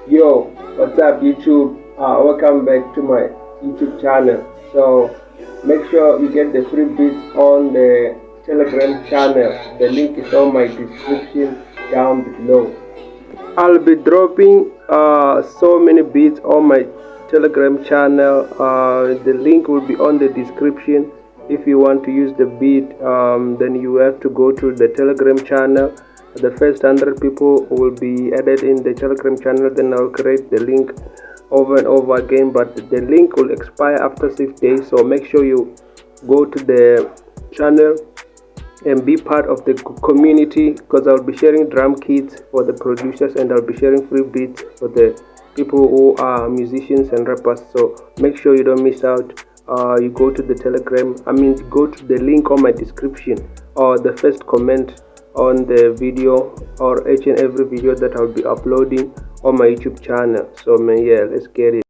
Yo, what's up YouTube? Welcome back to my YouTube channel. So make sure you get the free beats on the Telegram channel. The link is on my description down below. I'll be dropping so many beats on my Telegram channel. The link will be on the description. If you want to use the beat, then you have to go to the Telegram channel. The first 100 people will be added in the Telegram channel. Then I'll create the link over and over again, but the link will expire after 6 days. So make sure you go to the channel and be part of the community, because I'll be sharing drum kits for the producers and I'll be sharing free beats for the people who are musicians and rappers. So make sure you don't miss out. You go to the Telegram, go to the link on my description or the first comment on the video or each and every video that I'll be uploading on my YouTube channel. So man, yeah, let's get it.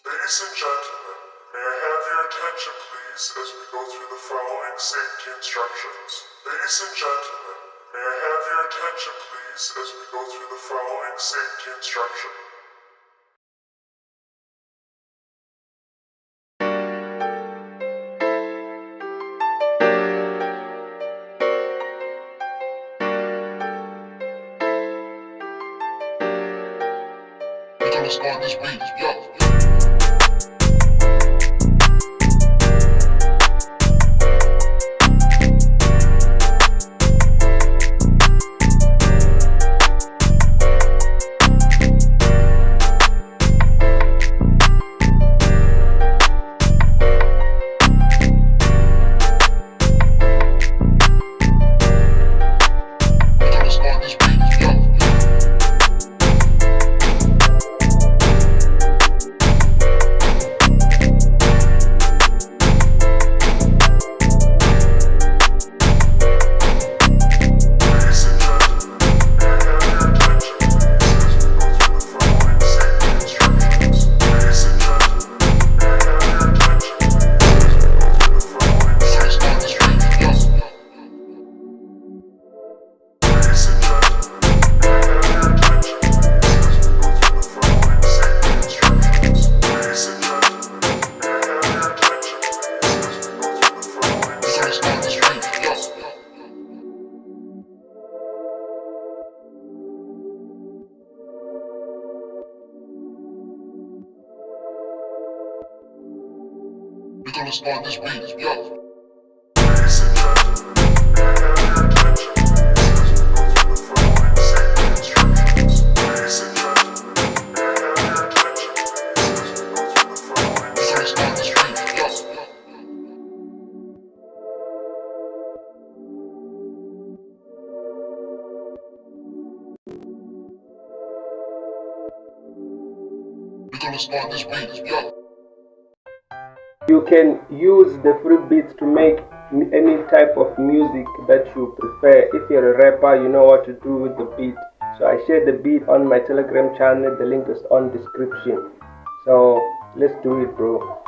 Ladies and gentlemen, may I have your attention please as we go through the following safety instructions. Ladies and gentlemen, may I have your attention please as we go through the following safety instructions. We're gonna start this beat, yo. We're gonna start this beat, yo. Ladies and gentlemen, may I have your attention please as we go through the following safety instructions. Ladies and gentlemen, may I have your attention please as we go through the following safety instructions. Nicolas on this beat, yo. You can use the free beats to make any type of music that you prefer. If you're a rapper, you know what to do with the beat. So I shared the beat on my Telegram channel. The link is on description. So let's do it, bro.